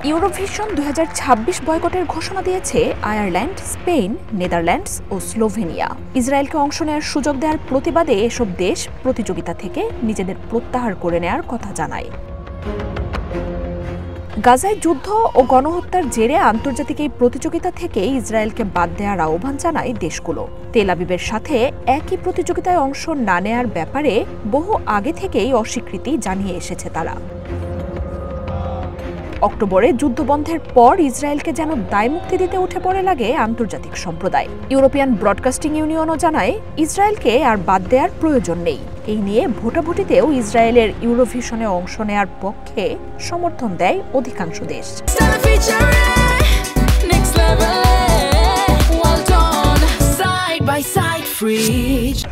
Eurovision 2026 বয়কটের ঘোষণা দিয়েছে আয়ারল্যান্ড, স্পেন, নেদারল্যান্ডস ও স্লোভেনিয়া। ইসরায়েলকে অংশ নেওয়ার সুযোগ দেওয়ার প্রতিবাদে এসব দেশ প্রতিযোগিতা থেকে নিজেদের প্রত্যাহার করে নেওয়ার কথা জানায়। গাজায় যুদ্ধ ও গণহত্যার জেরে আন্তর্জাতিক এই প্রতিযোগিতা থেকে ইসরায়েলকে বাদ দেওয়ার আহ্বান জানায় দেশগুলো। তেল আবিবের সাথে একই প্রতিযোগিতায় অংশ না নেয়ার ব্যাপারে বহু আগে থেকেই অস্বীকৃতি জানিয়ে এসেছে তারা। অক্টোবরে যুদ্ধবন্ধের পর ইসরায়েলকে যেন দায়মুক্তি দিতে উঠে পড়ে লাগে আন্তর্জাতিক সম্প্রদায়। ইউরোপিয়ান ব্রডকাস্টিং ইউনিয়নও জানায় ইসরায়েলকে আর বাদ দেওয়ার প্রয়োজন নেই। এই নিয়ে ভোটাভুটিতেও ইসরায়েলের ইউরোভিশনে অংশ নেওয়ার পক্ষে সমর্থন দেয় অধিকাংশ দেশ।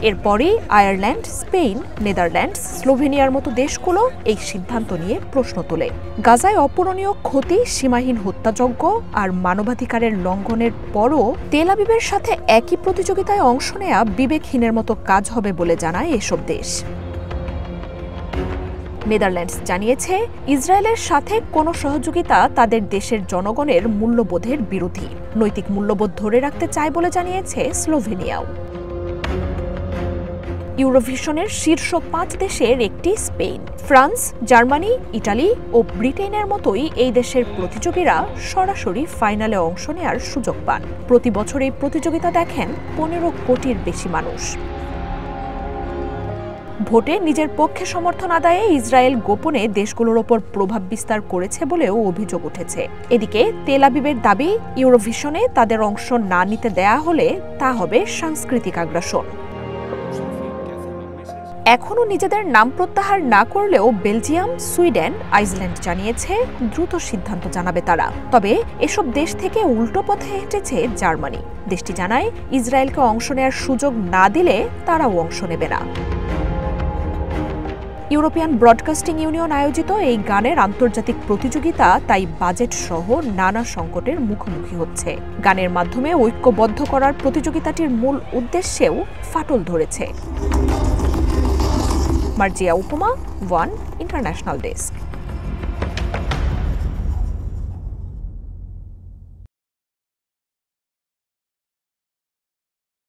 এরপরই আয়ারল্যান্ড, স্পেন, নেদারল্যান্ডস, স্লোভেনিয়ার মতো দেশগুলো এই সিদ্ধান্ত নিয়ে প্রশ্ন তোলে। গাজায় অপূরণীয় ক্ষতি, সীমাহীন হত্যাযজ্ঞ আর মানবাধিকারের লঙ্ঘনের পরও তেল আবিবের সাথে একই প্রতিযোগিতায় অংশ নেওয়া বিবেকহীনের মতো কাজ হবে বলে জানায় এসব দেশ। নেদারল্যান্ডস জানিয়েছে ইসরায়েলের সাথে কোনো সহযোগিতা তাদের দেশের জনগণের মূল্যবোধের বিরোধী। নৈতিক মূল্যবোধ ধরে রাখতে চায় বলে জানিয়েছে স্লোভেনিয়াও। ইউরোভিশনের শীর্ষ 5 দেশের একটি স্পেন। ফ্রান্স, জার্মানি, ইটালি ও ব্রিটেনের মতোই এই দেশের প্রতিযোগীরা সরাসরি ফাইনালে অংশ নেওয়ার সুযোগ পান। প্রতি বছর এই প্রতিযোগিতা দেখেন 15 কোটির বেশি মানুষ। ভোটে নিজের পক্ষে সমর্থন আদায়ে ইসরায়েল গোপনে দেশগুলোর ওপর প্রভাব বিস্তার করেছে বলেও অভিযোগ উঠেছে। এদিকে তেল আবিবের দাবি, ইউরোভিশনে তাদের অংশ না নিতে দেয়া হলে তা হবে সাংস্কৃতিক আগ্রাসন। এখনও নিজেদের নাম প্রত্যাহার না করলেও বেলজিয়াম, সুইডেন, আইসল্যান্ড জানিয়েছে দ্রুত সিদ্ধান্ত জানাবে তারা। তবে এসব দেশ থেকে উল্টো পথে হেঁটেছে জার্মানি। দেশটি জানায় ইসরায়েলকে অংশ নেওয়ার সুযোগ না দিলে তারাও অংশ নেবে না। ইউরোপিয়ান ব্রডকাস্টিং ইউনিয়ন আয়োজিত এই গানের আন্তর্জাতিক প্রতিযোগিতা তাই বাজেট সহ নানা সংকটের মুখোমুখি হচ্ছে। গানের মাধ্যমে ঐক্যবদ্ধ করার প্রতিযোগিতাটির মূল উদ্দেশ্যেও ফাটল ধরেছে। মার্জিয়া উপমা, ওয়ান ইন্টারন্যাশনাল ডেস্ক।